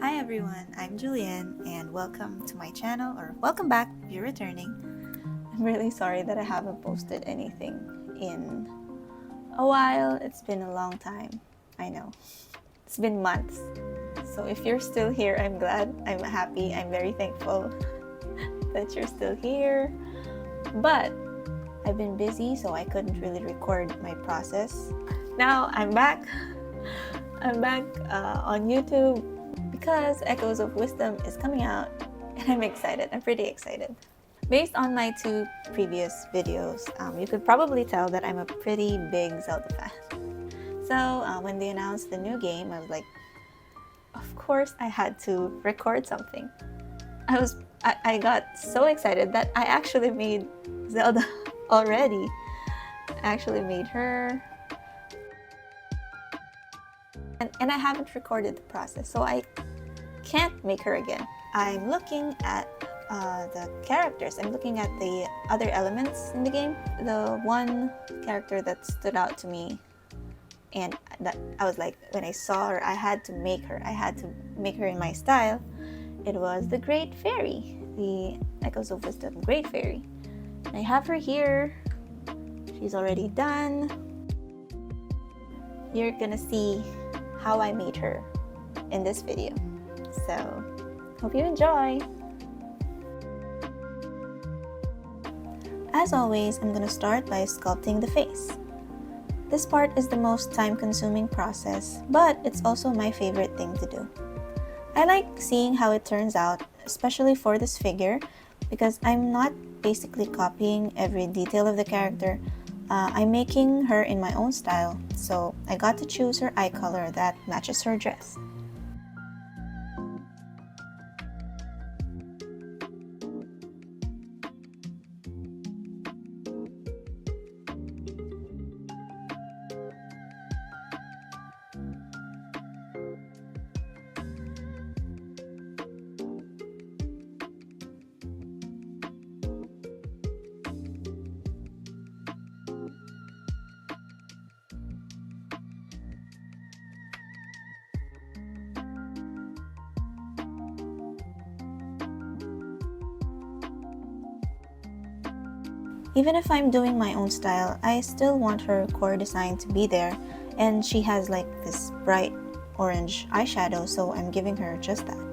Hi everyone, I'm Julian and welcome to my channel, or welcome back if you're returning. I'm really sorry that I haven't posted anything in a while. It's been a long time. I know. It's been months. So if you're still here, I'm glad, I'm happy, I'm very thankful that you're still here. But I've been busy, so I couldn't really record my process. Now I'm back. I'm back on YouTube because Echoes of Wisdom is coming out and I'm excited. I'm pretty excited. Based on my two previous videos, you could probably tell that I'm a pretty big Zelda fan. So when they announced the new game, I was like, of course I had to record something. I got so excited that I actually made Zelda already. I actually made her. And I haven't recorded the process, so I can't make her again. I'm looking at the characters. I'm looking at the other elements in the game. The one character that stood out to me and that I was like, when I saw her, I had to make her. I had to make her in my style. It was the Great Fairy, the Echoes of Wisdom Great Fairy. And I have her here. She's already done. You're gonna see how I made her in this video. So, hope you enjoy! As always, I'm gonna start by sculpting the face. This part is the most time-consuming process, but it's also my favorite thing to do. I like seeing how it turns out, especially for this figure, because I'm not basically copying every detail of the character. I'm making her in my own style, so I got to choose her eye color that matches her dress. Even if I'm doing my own style, I still want her core design to be there, and she has like this bright orange eyeshadow, so I'm giving her just that.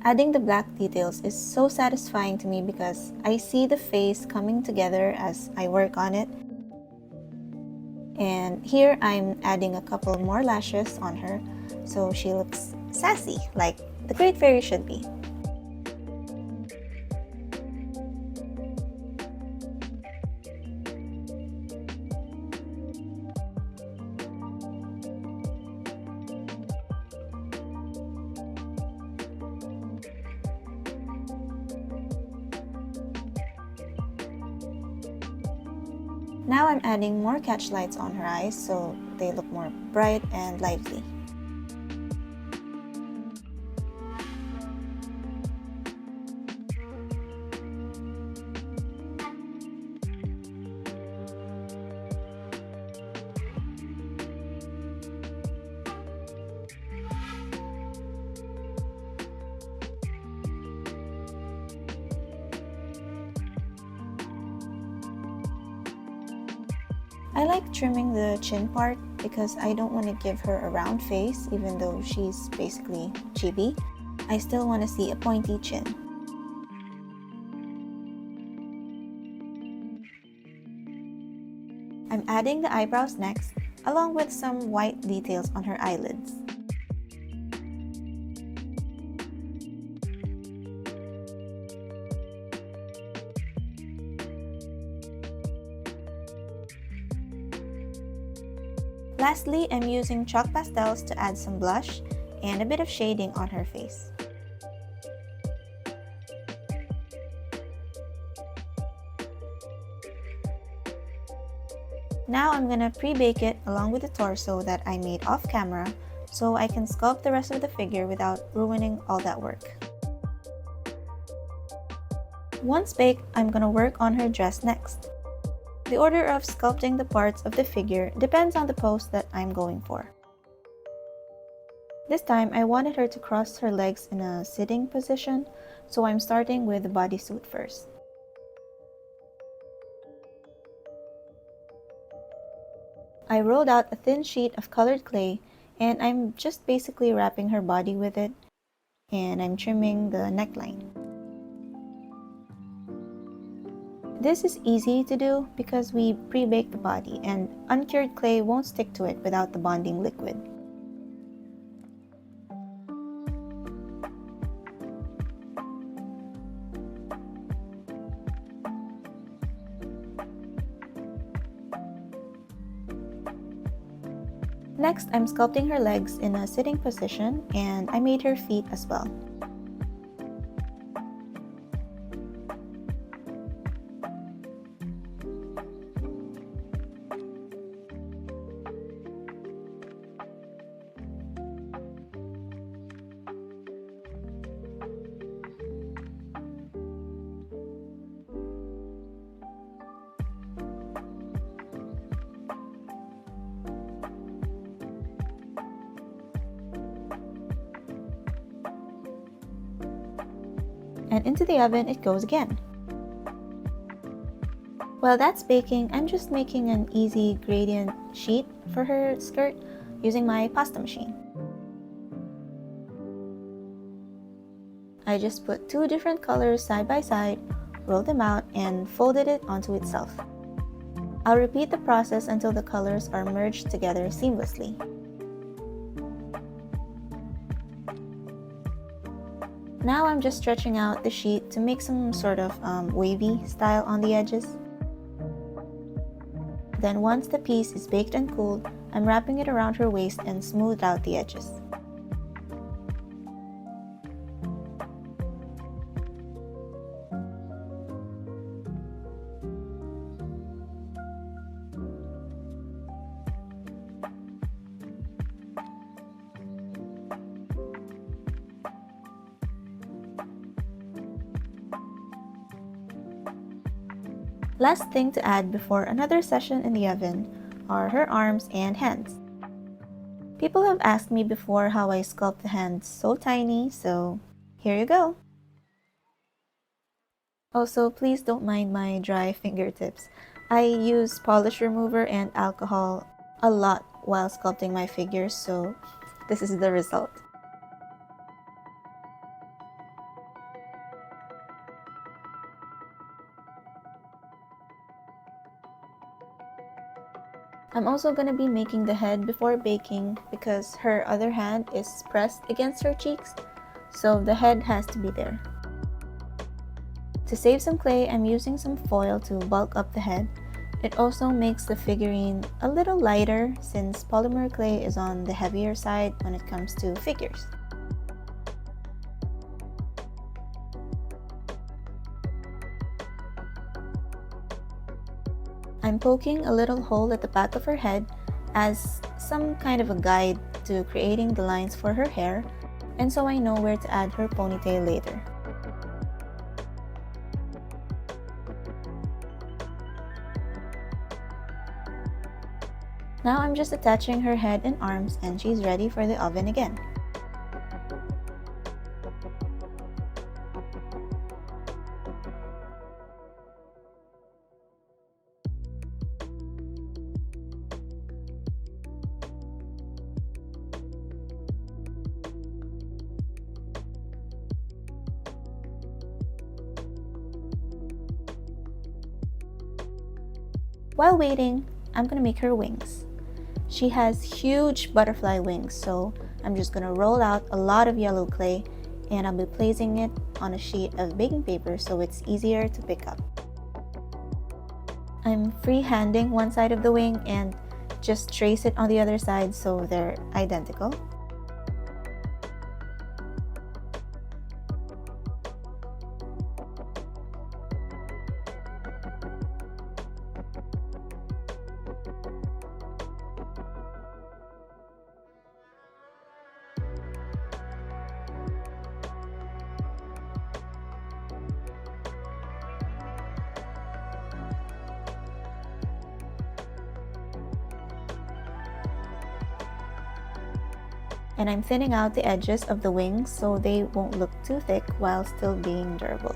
Adding the black details is so satisfying to me because I see the face coming together as I work on it. And here I'm adding a couple more lashes on her so she looks sassy like the Great Fairy should be. Now I'm adding more catch lights on her eyes so they look more bright and lively. I like trimming the chin part because I don't want to give her a round face even though she's basically chibi. I still want to see a pointy chin. I'm adding the eyebrows next, along with some white details on her eyelids. Lastly, I'm using chalk pastels to add some blush and a bit of shading on her face. Now I'm gonna pre-bake it along with the torso that I made off camera so I can sculpt the rest of the figure without ruining all that work. Once baked, I'm gonna work on her dress next. The order of sculpting the parts of the figure depends on the pose that I'm going for. This time, I wanted her to cross her legs in a sitting position, so I'm starting with the bodysuit first. I rolled out a thin sheet of colored clay, and I'm just basically wrapping her body with it, and I'm trimming the neckline. This is easy to do because we pre-baked the body and uncured clay won't stick to it without the bonding liquid. Next, I'm sculpting her legs in a sitting position and I made her feet as well. And into the oven it goes again. While that's baking, I'm just making an easy gradient sheet for her skirt using my pasta machine. I just put two different colors side by side, rolled them out, and folded it onto itself. I'll repeat the process until the colors are merged together seamlessly. Now I'm just stretching out the sheet to make some sort of wavy style on the edges. Then once the piece is baked and cooled, I'm wrapping it around her waist and smooth out the edges. Last thing to add before another session in the oven are her arms and hands. People have asked me before how I sculpt the hands so tiny, so here you go. Also, please don't mind my dry fingertips. I use polish remover and alcohol a lot while sculpting my figures, so this is the result. I'm also going to be making the head before baking because her other hand is pressed against her cheeks, so the head has to be there. To save some clay, I'm using some foil to bulk up the head. It also makes the figurine a little lighter since polymer clay is on the heavier side when it comes to figures. I'm poking a little hole at the back of her head as some kind of a guide to creating the lines for her hair, and so I know where to add her ponytail later. Now I'm just attaching her head and arms and she's ready for the oven again. While waiting, I'm gonna make her wings. She has huge butterfly wings, so I'm just gonna roll out a lot of yellow clay and I'll be placing it on a sheet of baking paper so it's easier to pick up. I'm freehanding one side of the wing and just trace it on the other side so they're identical. And I'm thinning out the edges of the wings so they won't look too thick while still being durable.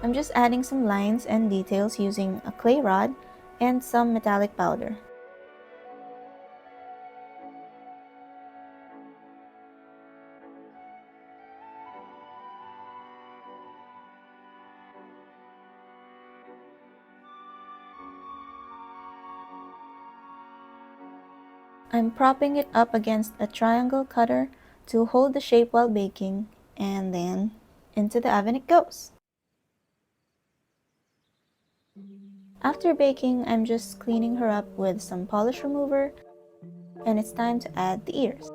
I'm just adding some lines and details using a clay rod and some metallic powder. I'm propping it up against a triangle cutter to hold the shape while baking, and then into the oven it goes. After baking, I'm just cleaning her up with some polish remover, and it's time to add the ears.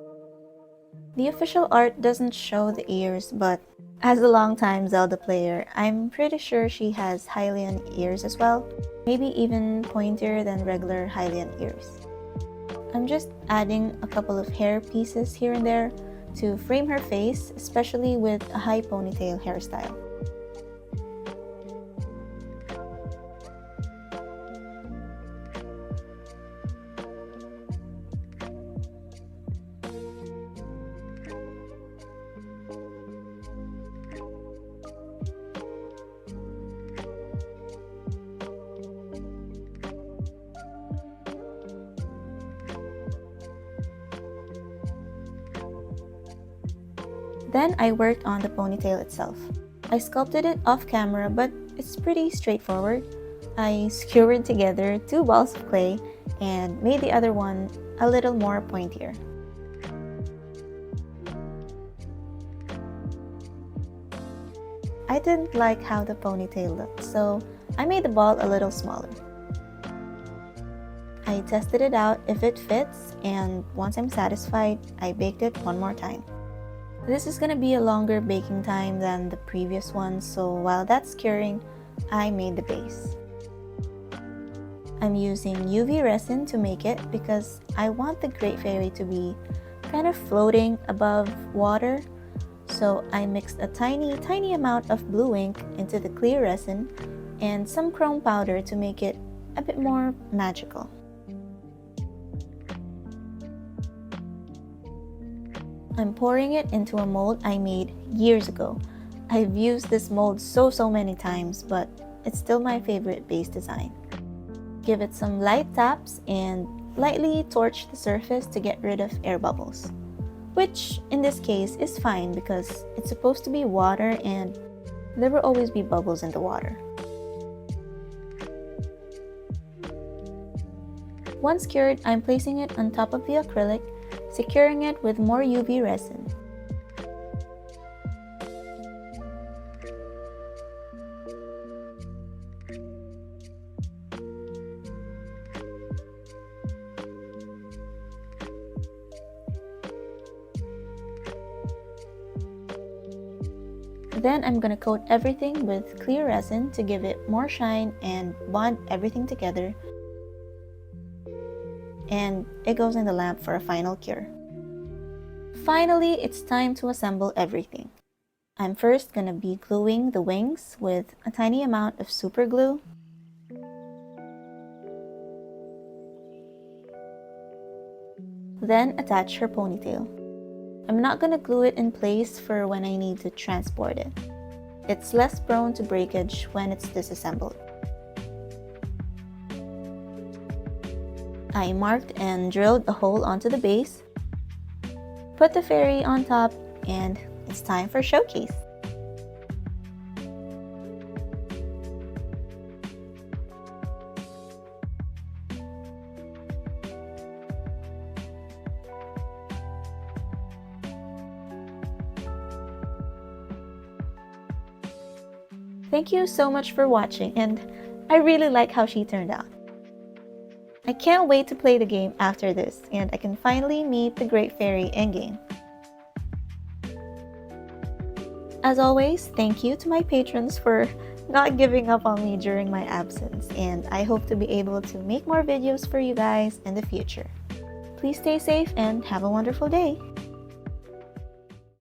The official art doesn't show the ears, but as a longtime Zelda player, I'm pretty sure she has Hylian ears as well, maybe even pointier than regular Hylian ears. I'm just adding a couple of hair pieces here and there to frame her face, especially with a high ponytail hairstyle. Then I worked on the ponytail itself. I sculpted it off camera, but it's pretty straightforward. I skewered together 2 balls of clay and made the other one a little more pointier. I didn't like how the ponytail looked, so I made the ball a little smaller. I tested it out if it fits, and once I'm satisfied, I baked it one more time. This is gonna be a longer baking time than the previous one, so while that's curing, I made the base. I'm using UV resin to make it because I want the Great Fairy to be kind of floating above water, so I mixed a tiny amount of blue ink into the clear resin and some chrome powder to make it a bit more magical. I'm pouring it into a mold I made years ago. I've used this mold so many times, but it's still my favorite base design. Give it some light taps and lightly torch the surface to get rid of air bubbles, which in this case is fine because it's supposed to be water and there will always be bubbles in the water. Once cured, I'm placing it on top of the acrylic, securing it with more UV resin. Then I'm gonna coat everything with clear resin to give it more shine and bond everything together. And it goes in the lamp for a final cure. Finally, it's time to assemble everything. I'm first gonna be gluing the wings with a tiny amount of super glue. Then attach her ponytail. I'm not gonna glue it in place for when I need to transport it. It's less prone to breakage when it's disassembled. I marked and drilled a hole onto the base, put the fairy on top, and it's time for showcase. Thank you so much for watching, and I really like how she turned out. I can't wait to play the game after this, and I can finally meet the Great Fairy endgame. As always, thank you to my patrons for not giving up on me during my absence, and I hope to be able to make more videos for you guys in the future. Please stay safe and have a wonderful day!